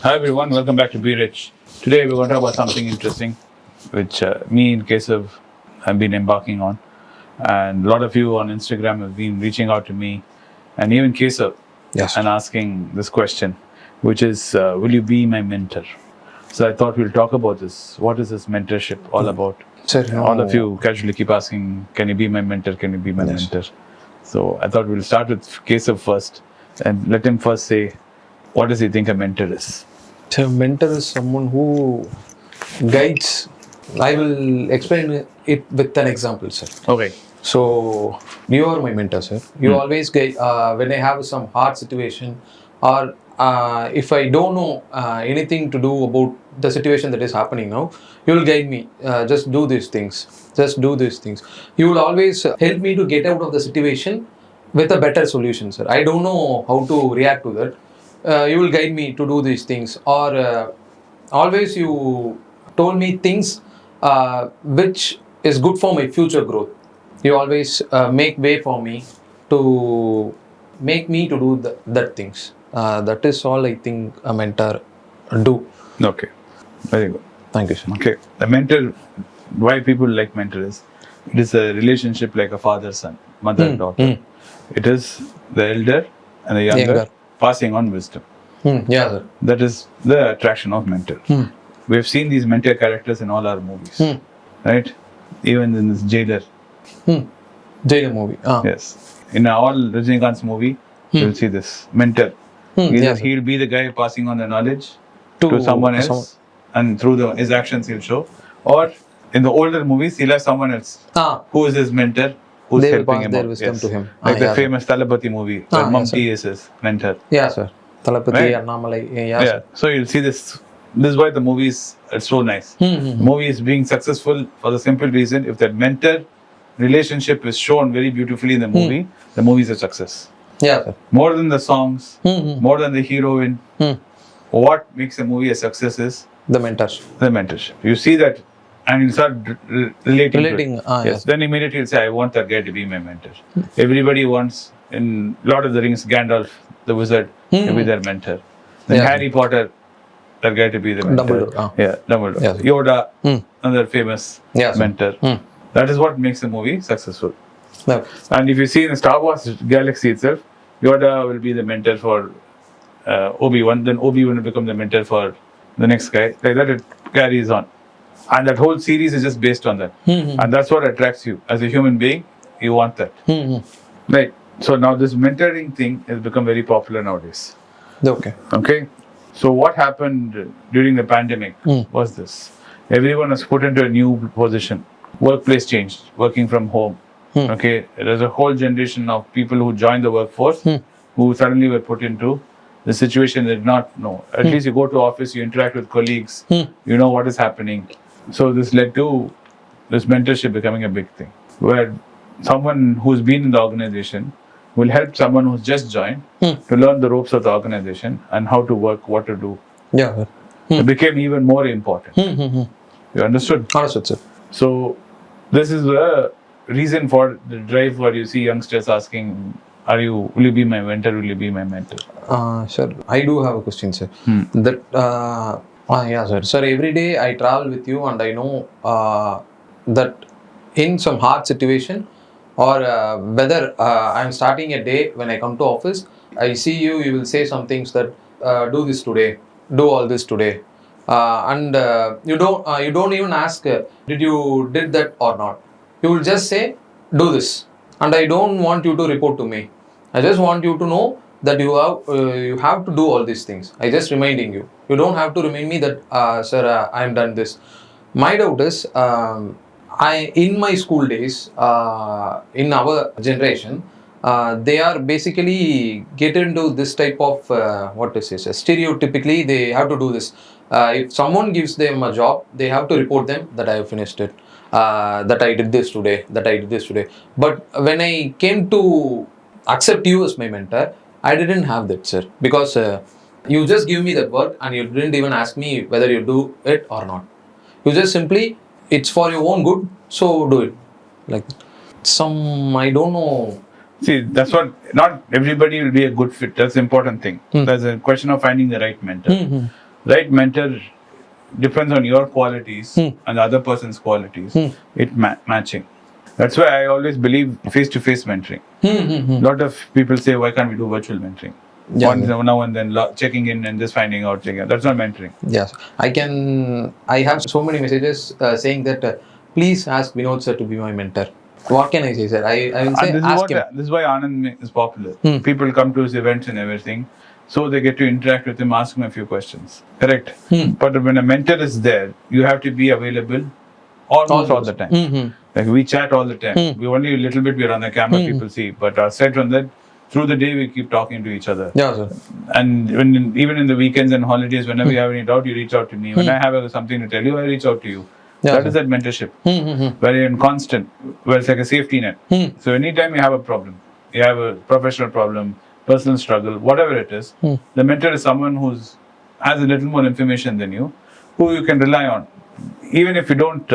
Hi everyone, welcome back to Be Rich. Today we're going to talk about something interesting, which me and Keshav have been embarking on, and a lot of you on Instagram have been reaching out to me, and even Keshav, and asking this question, which is, will you be my mentor? So I thought we'll talk about this. What is this mentorship all about? Sir, All of you casually keep asking, can you be my mentor? Can you be my mentor? So I thought we'll start with Keshav first, and let him first say, what does he think a mentor is? So, mentor is someone who guides. I will explain it with an example, sir. Okay. So, you are my mentor, sir. You always guide when I have some hard situation, or if I don't know anything to do about the situation that is happening now, you will guide me. Just do these things. Just do these things. You will always help me to get out of the situation with a better solution, sir. I don't know how to react to that. You will guide me to do these things, or always you told me things which is good for my future growth. You always make way for me to make me to do that things. That is all I think a mentor do. Okay, very good. Thank you, sir. Okay, the mentor, why people like mentor is, it is a relationship like a father-son, mother-daughter. It is the elder and the younger passing on wisdom. Yeah, sir. That is the attraction of mentor. We have seen these mentor characters in all our movies, right? Even in this Jailer. Jailer movie. Yes. In all Rajinikanth's movie, you'll see this mentor. Either he'll be the guy passing on the knowledge to someone else, and through his actions he'll show. Or in the older movies, he'll have someone else who is his mentor, who's They will helping pass him their out. wisdom to him. Like the famous Talapati movie, where Mamti is his mentor. Yeah, sir. Talapati, Right? Annamalai. Yeah. So you'll see this. This is why the movie is so nice. The movie is being successful for the simple reason, if that mentor relationship is shown very beautifully in the movie is a success. Yeah, sir. More than the songs, more than the heroine, what makes a movie a success is The mentors. the mentorship. You see that, and you start relating. To it. Yes. Then immediately you'll say, I want that guy to be my mentor. Everybody wants, in Lord of the Rings, Gandalf, the wizard, to be their mentor. Then Harry Potter, that guy to be the mentor. Dumbledore. Yes. Yoda, another famous mentor. That is what makes the movie successful. No. And if you see in the Star Wars galaxy itself, Yoda will be the mentor for Obi-Wan, then Obi-Wan will become the mentor for the next guy. Like that, it carries on. And that whole series is just based on that. And that's what attracts you. As a human being, you want that. Right. So now this mentoring thing has become very popular nowadays. Okay. So what happened during the pandemic was this. Everyone was put into a new position. Workplace changed, working from home. Okay. There's a whole generation of people who joined the workforce who suddenly were put into the situation they did not know. At least you go to office, you interact with colleagues, you know what is happening. So this led to this mentorship becoming a big thing, where someone who's been in the organization will help someone who's just joined to learn the ropes of the organization and how to work, what to do. Yeah. It became even more important. You understood? Understood, sir. So this is the reason for the drive where you see youngsters asking, will you be my mentor? Will you be my mentor? Sir, I do have a question, sir. Yeah, sir. Sir, every day I travel with you, and I know that in some hard situation, or whether I'm starting a day when I come to office, I see you, you will say some things that do this today, do all this today. And you don't even ask, did you did that or not? You will just say, do this. And I don't want you to report to me. I just want you to know that you have to do all these things. I just reminding you. You don't have to remind me that, sir, I am done this. My doubt is, in my school days, in our generation, they are basically get into this type of what is this? Stereotypically, they have to do this. If someone gives them a job, they have to report them that I have finished it, that I did this today, that I did this today. But when I came to accept you as my mentor, I didn't have that, sir, because you just give me that work and you didn't even ask me whether you do it or not. You just simply, it's for your own good, so do it. Like I don't know. See, that's what, not everybody will be a good fit. That's the important thing. There's a question of finding the right mentor. right mentor depends on your qualities and the other person's qualities. It matching. That's why I always believe face-to-face mentoring. A lot of people say, why can't we do virtual mentoring? Yeah. Once now and then checking in and just finding out. That's not mentoring. Yes, I have so many messages saying that please ask Vinod sir to be my mentor. What can I say, sir? I will say And ask him. this is why Anand is popular. People come to his events and everything, so they get to interact with him, ask him a few questions. Correct. But when a mentor is there, you have to be available almost all the time. Like we chat all the time. We only a little bit we're on the camera, people see. But aside from that, through the day we keep talking to each other. Yeah, sir. And even in the weekends and holidays, whenever you have any doubt, you reach out to me. When I have something to tell you, I reach out to you. Yeah, That is that mentorship. Where you're in constant, where it's like a safety net. So anytime you have a problem, you have a professional problem, personal struggle, whatever it is, the mentor is someone who's has a little more information than you, who you can rely on. Even if you don't,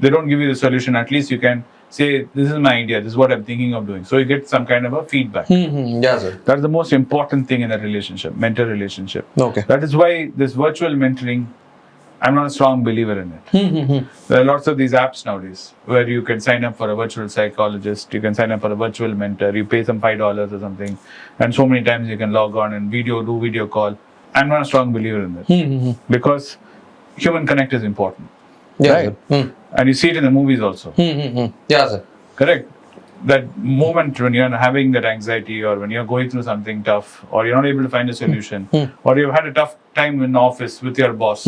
they don't give you the solution, at least you can say, this is my idea, this is what I'm thinking of doing. So you get some kind of a feedback. Yeah, sir. That's the most important thing in a relationship, mentor relationship. Okay. That is why this virtual mentoring, I'm not a strong believer in it. There are lots of these apps nowadays where you can sign up for a virtual psychologist, you can sign up for a virtual mentor, you pay some $5 or something, and so many times you can log on and do video call. I'm not a strong believer in that because human connect is important. Yeah, right? sir. And you see it in the movies also. Yeah, sir. Correct. That moment when you're having that anxiety, or when you're going through something tough, or you're not able to find a solution, or you've had a tough time in office with your boss,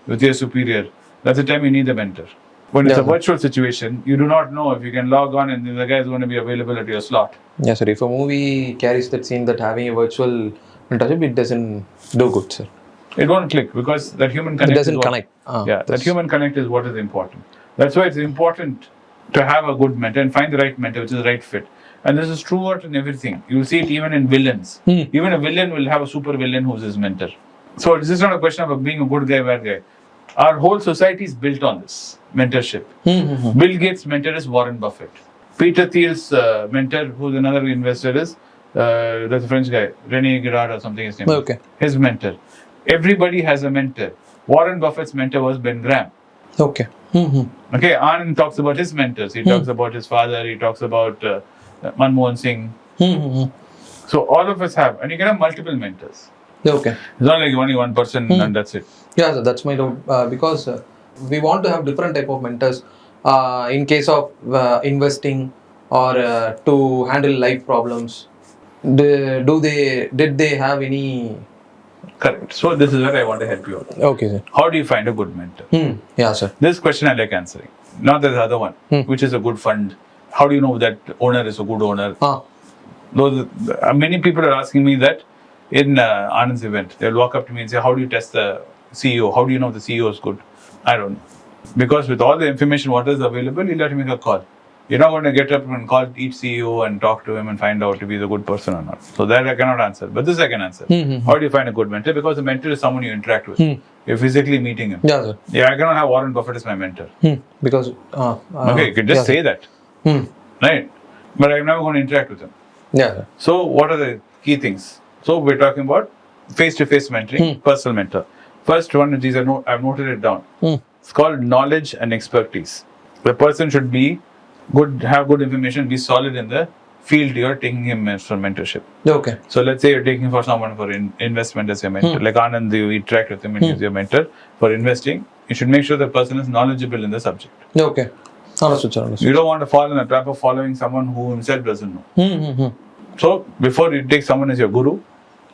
with your superior, that's the time you need a mentor. When it's a virtual situation, you do not know if you can log on and the guy is going to be available at your slot. Yes, sir. If a movie carries that scene that having a virtual mentorship, it doesn't do good, sir. It won't click because that human connect. It doesn't connect. That human connect is what is important. That's why it's important to have a good mentor and find the right mentor, which is the right fit. And this is true in everything. You'll see it even in villains. Even a villain will have a super villain who's his mentor. So this is not a question of being a good guy, bad guy. Our whole society is built on this mentorship. Bill Gates' mentor is Warren Buffett. Peter Thiel's mentor, who's another investor, is that's a French guy, Rene Girard or something his name. Okay. His mentor. Everybody has a mentor. Warren Buffett's mentor was Ben Graham. Okay. Okay, Anand talks about his mentors. He talks about his father. He talks about Manmohan Singh. So all of us have, and you can have multiple mentors. Okay. It's not like only one person and that's it. Yeah, so that's my doubt. Because we want to have different type of mentors in case of investing or to handle life problems. Did they have any? Correct. So this is where I want to help you out. Okay, sir. How do you find a good mentor? Yeah, sir. This question I like answering. Not the other one, which is a good fund. How do you know that owner is a good owner? Many people are asking me that in Anand's event. They'll walk up to me and say, how do you test the CEO? How do you know the CEO is good? I don't know. Because with all the information what is available, you'll have to make a call. You're not going to get up and call each CEO and talk to him and find out if he's a good person or not. So that I cannot answer. But this I can answer. How do you find a good mentor? Because the mentor is someone you interact with. You're physically meeting him. Yeah, sir. Yeah, I cannot have Warren Buffett as my mentor. Because Okay, you can just say that. Right? But I'm never going to interact with him. Yeah, sir. So what are the key things? So we're talking about face-to-face mentoring, personal mentor. First one of these, I've noted it down. It's called knowledge and expertise. The person should be good, have good information, be solid in the field you're taking him as for mentorship. Okay. So let's say you're taking for someone for investment as your mentor. Like Anand, you interact with him and he's your mentor for investing. You should make sure the person is knowledgeable in the subject. Okay. Understood, sir. Understood. You don't want to fall in the trap of following someone who himself doesn't know. So before you take someone as your guru,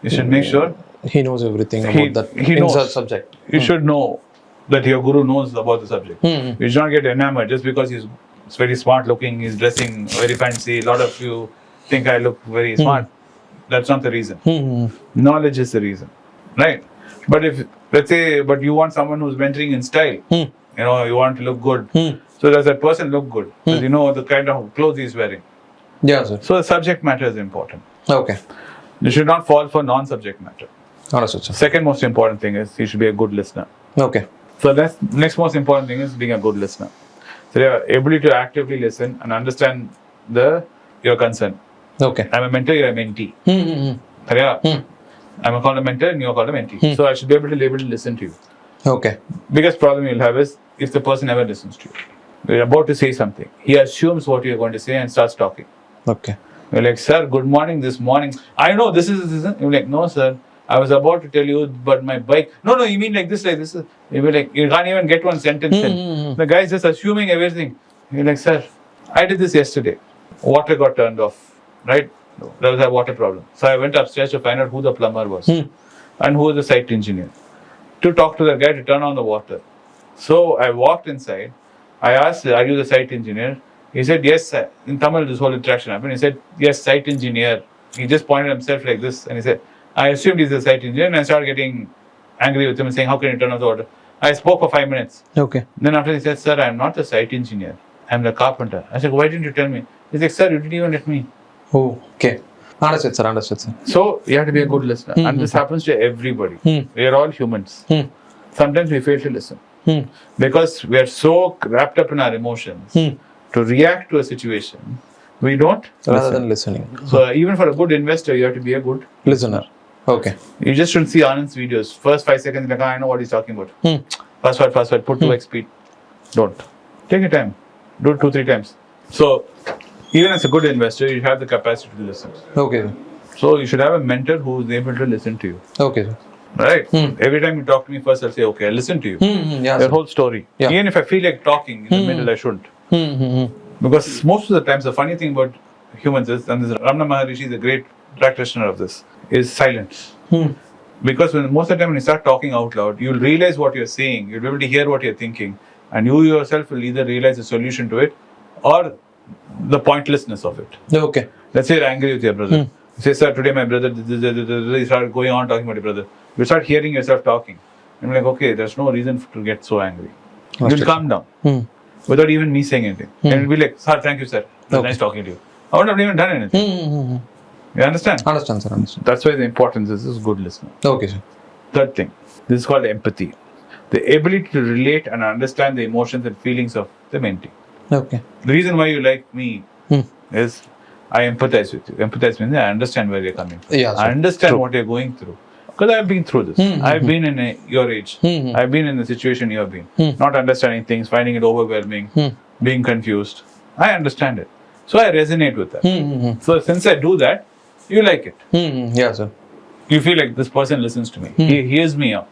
you should make sure he knows everything about that subject. You should know that your guru knows about the subject. You should not get enamored just because he's very smart looking, he's dressing very fancy. A lot of you think I look very smart. That's not the reason. Knowledge is the reason, right? But if let's say, but you want someone who's mentoring in style, you want to look good. So does that person look good? Does you know the kind of clothes he's wearing? Yeah, sir. So the subject matter is important. Okay. You should not fall for non-subject matter. Understood, sir. Second most important thing is you should be a good listener. Okay. So that's next most important thing is being a good listener. So your ability to actively listen and understand your concern. Okay. I'm a mentor, you're a mentee. I'm called a mentor and you're called a mentee. So I should be able to listen to you. Okay. Biggest problem you'll have is if the person never listens to you. You're about to say something. He assumes what you're going to say and starts talking. Okay. You're like, sir, good morning this morning. I know this is. You're like, no, sir. I was about to tell you, but my bike. No, you mean like this, like this. You're like, you can't even get one sentence in. The guy's just assuming everything. You're like, sir, I did this yesterday. Water got turned off, right? There was a water problem. So I went upstairs to find out who the plumber was and who was the site engineer to talk to the guy to turn on the water. So I walked inside. I asked, are you the site engineer? He said, yes, sir. In Tamil, this whole interaction happened. He said, yes, site engineer. He just pointed himself like this and he said, I assumed he's the site engineer and I started getting angry with him and saying, how can you turn off the water? I spoke for 5 minutes. Okay. Then after he said, sir, I'm not the site engineer. I'm the carpenter. I said, why didn't you tell me? He's like, sir, you didn't even let me. Oh, okay. Understood, sir. So you have to be a good listener. And this happens to everybody. We are all humans. Sometimes we fail to listen. Because we are so wrapped up in our emotions to react to a situation, we don't Rather than listening. So even for a good investor, you have to be a good Listener. Okay. You just shouldn't see Anand's videos. First 5 seconds, like, I know what he's talking about. Fast forward, put 2x speed. Don't. Take your time. Do it 2-3 times. So even as a good investor, you have the capacity to listen. Okay, sir. So you should have a mentor who is able to listen to you. Okay, sir. Right? Every time you talk to me first, I'll say, okay, I'll listen to you. Yeah, The sir. whole story. Yeah. Even if I feel like talking in the middle, I shouldn't. Because most of the times, the funny thing about humans is, and this Ramana Maharishi is a great practitioner of this, is silence. Because most of the time when you start talking out loud, you'll realize what you're saying, you'll be able to hear what you're thinking, and you yourself will either realize a solution to it or the pointlessness of it. Okay. Let's say you're angry with your brother. You say, sir, today my brother, you start going on talking about your brother. You start hearing yourself talking. And you're like, okay, there's no reason to get so angry. You'll calm down without even me saying anything. And you'll be like, sir, thank you, sir. It was nice talking to you. I wouldn't have even done anything. You understand? Understand, sir. Understand. That's why the importance is good listener. Okay, sir. Third thing, this is called empathy. The ability to relate and understand the emotions and feelings of the mentee. Okay. The reason why you like me is I empathize with you. Empathize means I understand where you're coming from. Yeah, sir. I understand what you're going through. Because I've been through this. I've been in your age. I've been in the situation you've been. Not understanding things, finding it overwhelming, being confused. I understand it. So I resonate with that. So since I do that, you like it. Yeah, sir. You feel like this person listens to me. He hears me out.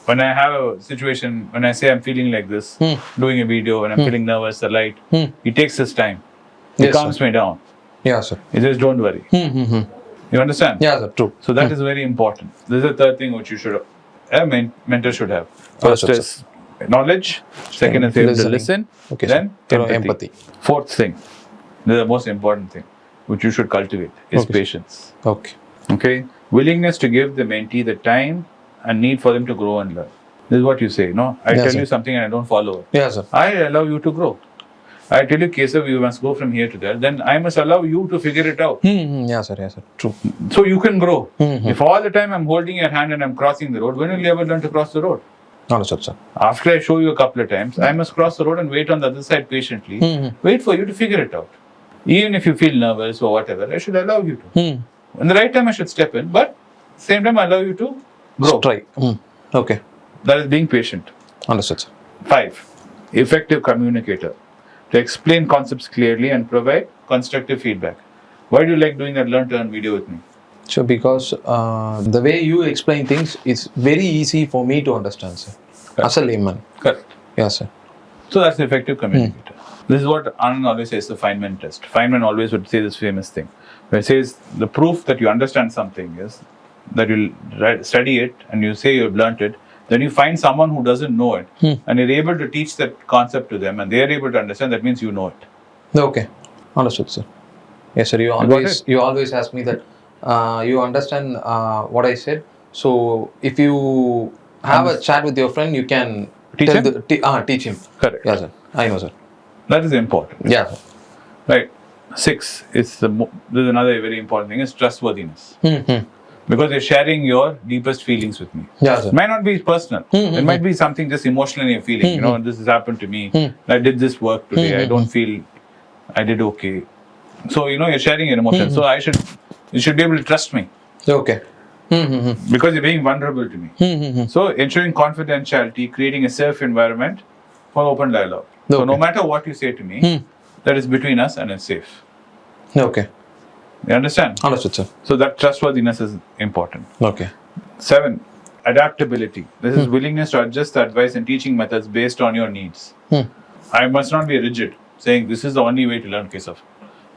When I have a situation, when I say I'm feeling like this, doing a video and I'm feeling nervous, the light, he takes his time. He Yes, calms me down. Yeah, sir. He says, don't worry. You understand? Yeah, sir. True. So that is very important. This is the third thing which you should have. A mentor should have. First Yes, is knowledge. Second is able to listen. Okay, Then sir. empathy. Fourth thing, this is the most important thing, which you should cultivate, is Okay. patience. Okay. Okay? Willingness to give the mentee the time and need for them to grow and learn. This is what you say, no? I Yes, tell sir. you something and I don't follow it. Yeah, sir. I allow you to grow. I tell you, Keshav, you must go from here to there. Then I must allow you to figure it out. Yeah, sir. Yeah, sir. True. So you can grow. If all the time I'm holding your hand and I'm crossing the road, when will you ever learn to cross the road? Understood, sir. After I show you a couple of times, I must cross the road and wait on the other side patiently. Wait for you to figure it out. Even if you feel nervous or whatever, I should allow you to. In the right time, I should step in, but same time, I allow you to grow. Try. Okay. That is being patient. Understood, sir. 5. Effective communicator. To explain concepts clearly and provide constructive feedback. Why do you like doing that learn to earn video with me? So because the way you explain things is very easy for me to understand, sir. As a layman. Correct. Yes, sir. So that's the effective communicator. This is what Anand always says, the Feynman test. Feynman always would say this famous thing, where it says the proof that you understand something is that you study it and you say you've learnt it. Then you find someone who doesn't know it and you're able to teach that concept to them and they're able to understand, that means you know it. Okay. Understood, sir. Yes, sir. You always ask me that you understand what I said. So if you have a chat with your friend, you can Teach him? Teach him. Correct. Yeah, sir. I know, sir. That is important. Yeah, sir. Right. 6 is this is another very important thing, is trustworthiness. Because you're sharing your deepest feelings with me. Yeah, sir. It might not be personal. It might be something just emotionally you're feeling. You know, this has happened to me. I did this work today. I don't feel I did okay. So, you know, you're sharing your emotions. So you should be able to trust me. Okay. because you're being vulnerable to me. So ensuring confidentiality, creating a safe environment for open dialogue. So Okay. no matter what you say to me, that is between us and it's safe. Okay. You understand? Understood, sir. So that trustworthiness is important. Okay. 7. Adaptability. This is willingness to adjust the advice and teaching methods based on your needs. I must not be rigid, saying this is the only way to learn Keshav.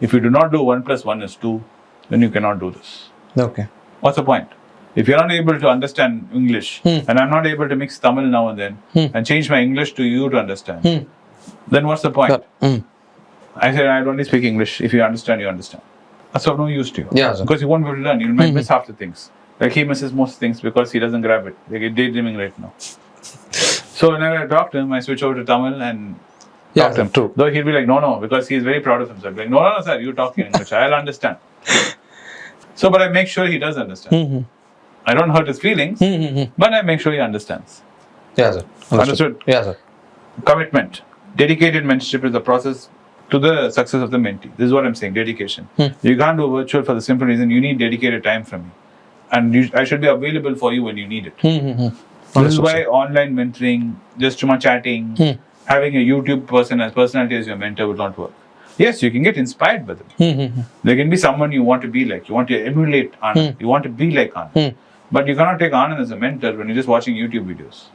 If you do not do 1 plus 1 is 2, then you cannot do this. Okay. What's the point? If you're not able to understand English, and I'm not able to mix Tamil now and then, and change my English to you to understand, then what's the point? I said, I only speak English. If you understand, you understand. That's of no use to you. Yeah, sir. Because you won't be able to learn. You might miss half the things. Like he misses most things because he doesn't grab it. Like he's daydreaming right now. So whenever I talk to him, I switch over to Tamil and talk to him. True. Though he'll be like, no, because he's very proud of himself. Like, no, sir, you talk in English. I'll understand. So, but I make sure he does understand. I don't hurt his feelings, but I make sure he understands. Yeah, sir. Understood? Yeah, sir. Commitment. Dedicated mentorship is the process to the success of the mentee. This is what I'm saying, dedication. You can't do virtual for the simple reason you need dedicated time from me. And I should be available for you when you need it. This is why online mentoring, just too much chatting, having a YouTube person as personality as your mentor would not work. Yes, you can get inspired by them. There can be someone you want to be like. You want to emulate Anand. You want to be like Anand. But you cannot take Anand as a mentor when you're just watching YouTube videos.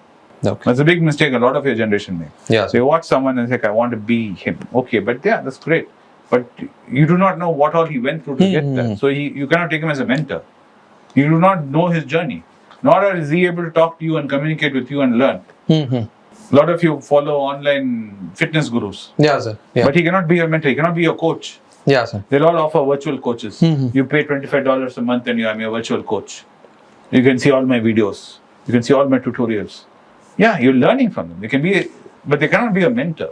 Okay. That's a big mistake a lot of your generation make. Yeah. So you watch someone and think, I want to be him. Okay, but yeah, that's great. But you do not know what all he went through to get there. So you cannot take him as a mentor. You do not know his journey. Nor is he able to talk to you and communicate with you and learn. A lot of you follow online fitness gurus. Yeah, sir. Yeah. But he cannot be your mentor. He cannot be your coach. Yeah, sir. They'll all offer virtual coaches. You pay $25 a month and I'm your virtual coach. You can see all my videos. You can see all my tutorials. Yeah, you're learning from them. They can be, but they cannot be a mentor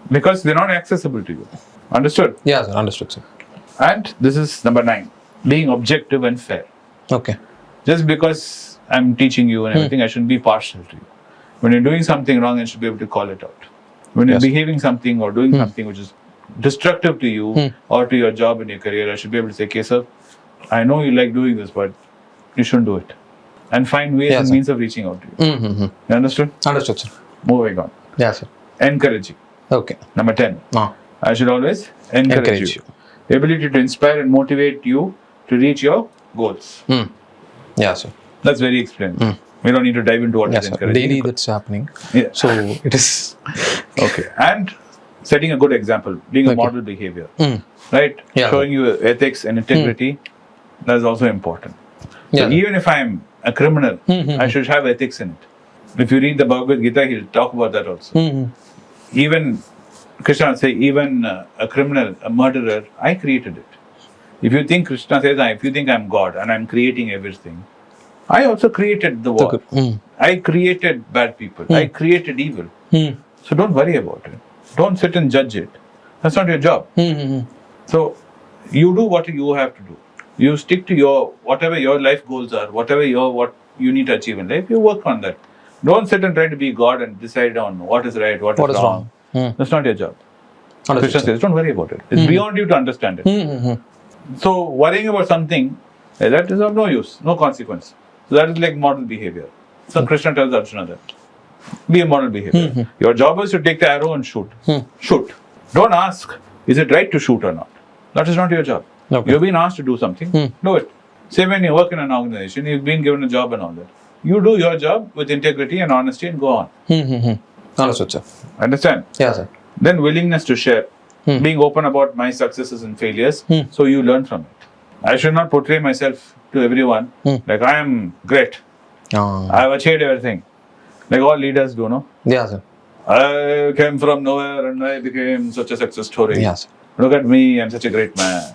because they're not accessible to you. Understood? Yeah, sir. Understood, sir. And this is number 9, being objective and fair. Okay. Just because I'm teaching you and everything, I shouldn't be partial to you. When you're doing something wrong, I should be able to call it out. When you're behaving something or doing something which is destructive to you or to your job and your career, I should be able to say, Keshav, I know you like doing this, but you shouldn't do it. And find ways and means of reaching out to you. You understood? Understood, sir. Moving on. Yeah, sir. Encouraging. Okay. Number 10. I should always encourage you. The ability to inspire and motivate you to reach your goals. Yeah, sir. That's very explained. We don't need to dive into what is Sir. encouraging. Daily that's happening. Yeah. So it is. Okay. And setting a good example, being a model behavior. Right? Yeah. Showing you ethics and integrity, that is also important. Yeah. So even if I'm a criminal, I should have ethics in it. If you read the Bhagavad Gita, he'll talk about that also. Even Krishna will say, even a criminal, a murderer, I created it. If you think Krishna says, if you think I'm God and I'm creating everything, I also created the war. I created bad people. I created evil. So don't worry about it. Don't sit and judge it. That's not your job. So you do what you have to do. You stick to whatever your life goals are, what you need to achieve in life, you work on that. Don't sit and try to be God and decide on what is right, what is wrong. That's not your job. Krishna says, don't worry about it. It's beyond you to understand it. So worrying about something, that is of no use, no consequence. So that is like model behavior. So Krishna tells Arjuna that. Be a model behavior. Your job is to take the arrow and shoot. Shoot. Don't ask, is it right to shoot or not? That is not your job. Okay. You've been asked to do something, do it. Say when you work in an organization, you've been given a job and all that. You do your job with integrity and honesty and go on. Understood, sir. Understand? Yeah, sir. Then willingness to share. Being open about my successes and failures, so you learn from it. I should not portray myself to everyone like I am great. I have achieved everything. Like all leaders do, no? Yeah, sir. I came from nowhere and I became such a success story. Yeah, sir. Look at me, I'm such a great man.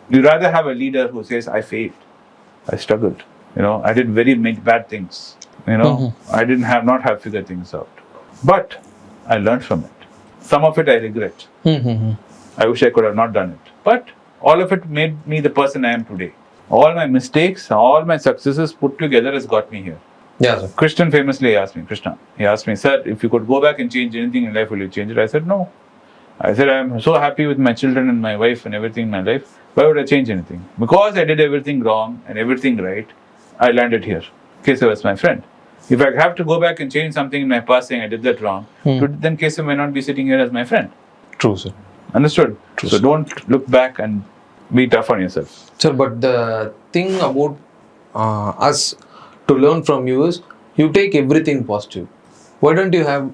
You'd rather have a leader who says, I failed. I struggled. I did very bad things. I did not have figured things out. But I learned from it. Some of it I regret. I wish I could have not done it. But all of it made me the person I am today. All my mistakes, all my successes put together has got me here. Yeah, sir. Krishna, he asked me, sir, if you could go back and change anything in life, will you change it? I said, no. I said, I'm so happy with my children and my wife and everything in my life. Why would I change anything? Because I did everything wrong and everything right, I landed here. Keshav was my friend. If I have to go back and change something in my past saying I did that wrong, then Keshav may not be sitting here as my friend. True, sir. Understood? True, so sir. don't look back and be tough on yourself. Sir, but the thing about us to learn from you is you take everything positive. Why don't you have?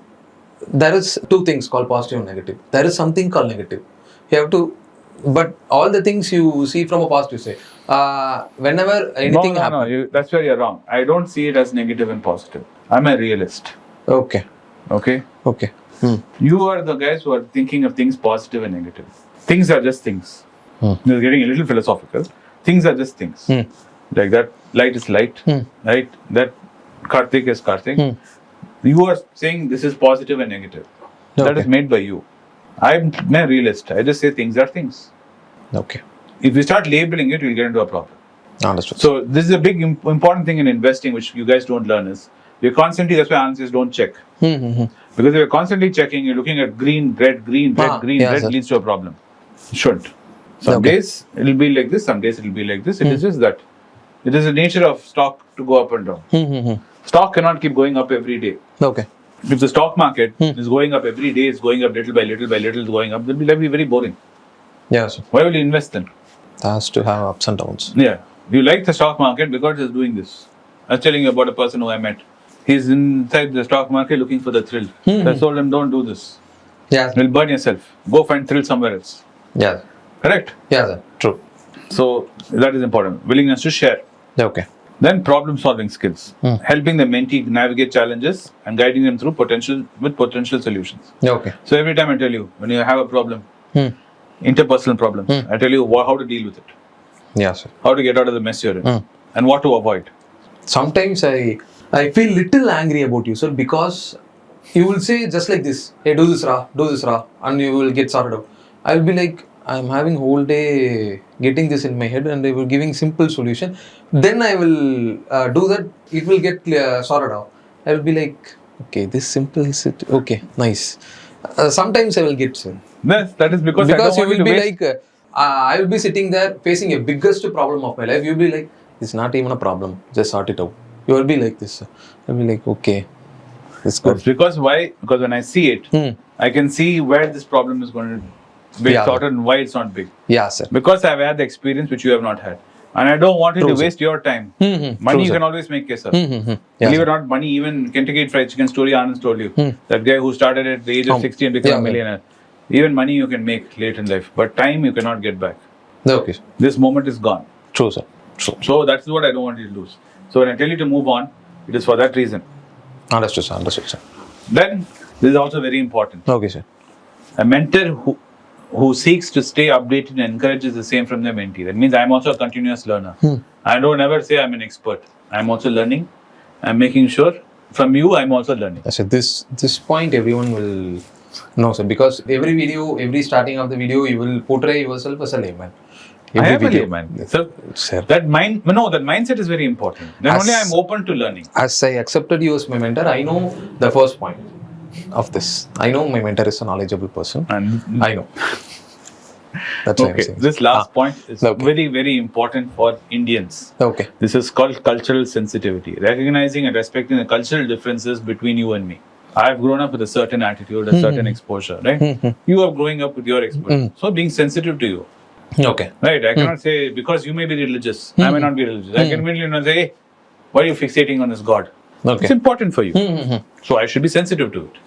There is two things called positive and negative. There is something called negative. You have to, but all the things you see from a positive side. Whenever anything happens. That's where you're wrong. I don't see it as negative and positive. I'm a realist. Okay. Okay? Okay. You are the guys who are thinking of things positive and negative. Things are just things. You're getting a little philosophical. Things are just things. Like that light is light, right? That Karthik is Karthik. You are saying this is positive and negative. That is made by you. I'm a realist. I just say things are things. Okay. If you start labeling it, you'll get into a problem. Understood. So this is a big important thing in investing, which you guys don't learn is you're constantly. That's why Anand says don't check. Because if you're constantly checking, you're looking at green, red, green, red, green, red sir. leads to a problem. It shouldn't. Some days it'll be like this. Some days it'll be like this. It is just that. It is the nature of stock to go up and down. Stock cannot keep going up every day. Okay. If the stock market is going up every day, it's going up little by little by little, going up, that'll be very boring. Yes. Why will you invest then? It has to have ups and downs. Yeah. You like the stock market because it's doing this. I was telling you about a person who I met. He's inside the stock market looking for the thrill. So I told him, don't do this. Yes. You'll burn yourself. Go find thrill somewhere else. Yes. Correct? Yes, sir. True. So that is important. Willingness to share. Okay. Then problem solving skills. Helping the mentee navigate challenges and guiding them through potential solutions. Okay. So every time I tell you, when you have a problem, interpersonal problems, I tell you how to deal with it. Yes, sir. How to get out of the mess you're in. And what to avoid. Sometimes I feel little angry about you, sir, because you will say just like this, hey, do this rah, and you will get sorted out. I will be like, I'm having whole day getting this in my head and they were giving simple solution. Then I will do that, it will get sorted out. I will be like, okay, this simple is it? Okay, nice. Sometimes I will get sir. Yes, that is because you will be like, I will be sitting there facing a biggest problem of my life. You will be like, it's not even a problem, just sort it out. You will be like this. I will be like, okay, it's good. That's because why? Because when I see it, I can see where this problem is going to be sorted and why it's not big. Yeah, sir. Because I've had the experience which you have not had. And I don't want you to waste your time. Money you can always make, Keshav. Believe it or not, money, even Kentucky Fried Chicken story Anand told you. That guy who started at the age of 60 and became a millionaire. Even money you can make late in life. But time you cannot get back. Okay. This moment is gone. True, sir. True. So that's what I don't want you to lose. So when I tell you to move on, it is for that reason. Understood, sir. Understood, sir. Then, this is also very important. Okay, sir. A mentor who seeks to stay updated and encourages the same from their mentee. That means I'm also a continuous learner. I don't ever say I'm an expert. I'm also learning. I'm making sure from you I'm also learning. I said this point everyone will know, sir, because every starting of the video you will portray yourself as a layman. I am a layman. So, that mindset is very important. Then only I'm open to learning. As I accepted you as my mentor, I know the first point of this. I know my mentor is a knowledgeable person. And I know. That's what I'm saying. This last point is very, very important for Indians. Okay. This is called cultural sensitivity. Recognizing and respecting the cultural differences between you and me. I've grown up with a certain attitude, a certain exposure, right? You are growing up with your exposure. So being sensitive to you. Okay. Right. I cannot say, because you may be religious, I may not be religious. I can really not say, hey, why are you fixating on this God? Okay. It's important for you. So I should be sensitive to it.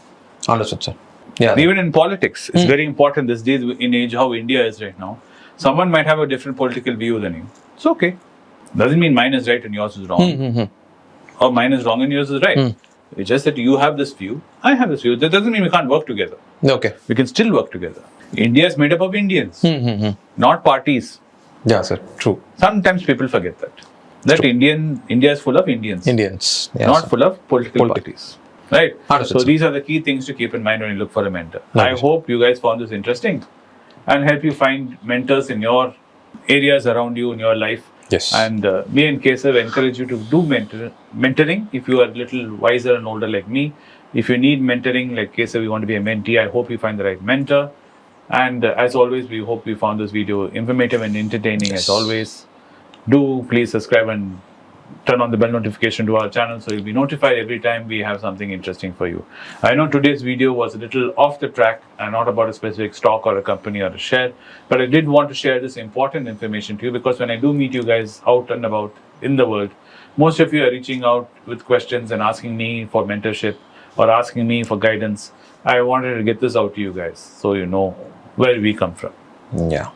Understood, sir. Yeah. Even in politics, it's very important these days in age how India is right now. Someone might have a different political view than you. It's okay. Doesn't mean mine is right and yours is wrong. Or mine is wrong and yours is right. It's just that you have this view, I have this view. That doesn't mean we can't work together. Okay. We can still work together. India is made up of Indians, not parties. Yeah, sir. True. Sometimes people forget that. India is full of Indians. Yes, not full of political parties. Right? Understood, so these are the key things to keep in mind when you look for a mentor. I hope you guys found this interesting and help you find mentors in your areas around you in your life. Yes. And me and Keshav encourage you to do mentoring if you are a little wiser and older like me. If you need mentoring like Keshav, you want to be a mentee, I hope you find the right mentor. And as always, we hope you found this video informative and entertaining. Yes. As always, do please subscribe and turn on the bell notification to our channel so you'll be notified every time we have something interesting for you. I know today's video was a little off the track and not about a specific stock or a company or a share, but I did want to share this important information to you because when I do meet you guys out and about in the world, most of you are reaching out with questions and asking me for mentorship or asking me for guidance. I wanted to get this out to you guys so you know where we come from. Yeah.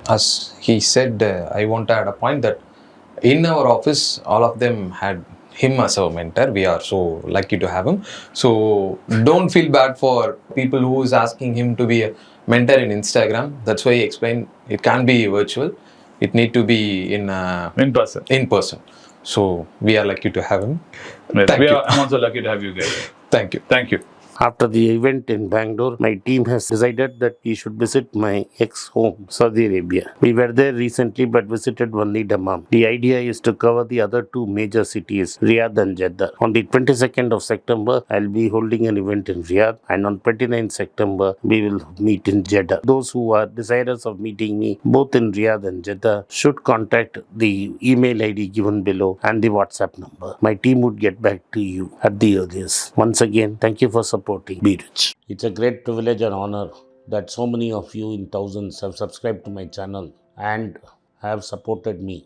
As he said, I want to add a point that in our office, all of them had him as a mentor. We are so lucky to have him. So don't feel bad for people who is asking him to be a mentor in Instagram. That's why he explained it can't be virtual. It need to be in person. In person. So we are lucky to have him. Yes, Thank you. I'm also lucky to have you guys. Thank you. Thank you. After the event in Bangalore, my team has decided that we should visit my ex-home, Saudi Arabia. We were there recently but visited only Dammam. The idea is to cover the other two major cities, Riyadh and Jeddah. On the 22nd of September, I'll be holding an event in Riyadh, and on 29th September, we will meet in Jeddah. Those who are desirous of meeting me both in Riyadh and Jeddah should contact the email ID given below and the WhatsApp number. My team would get back to you at the earliest. Once again, thank you for supporting. Be rich. It's a great privilege and honor that so many of you in thousands have subscribed to my channel and have supported me.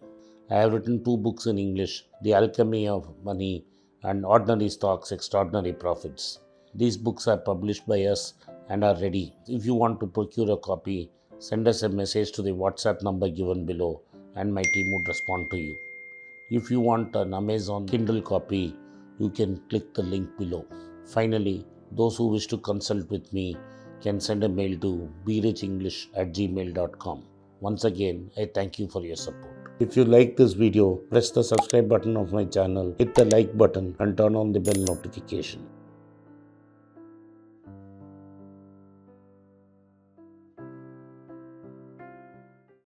I have written 2 books in English, The Alchemy of Money and Ordinary Stocks, Extraordinary Profits. These books are published by us and are ready. If you want to procure a copy, send us a message to the WhatsApp number given below and my team would respond to you. If you want an Amazon Kindle copy, you can click the link below. Finally, those who wish to consult with me can send a mail to berichenglish@gmail.com. Once again, I thank you for your support. If you like this video, press the subscribe button of my channel, hit the like button and turn on the bell notification.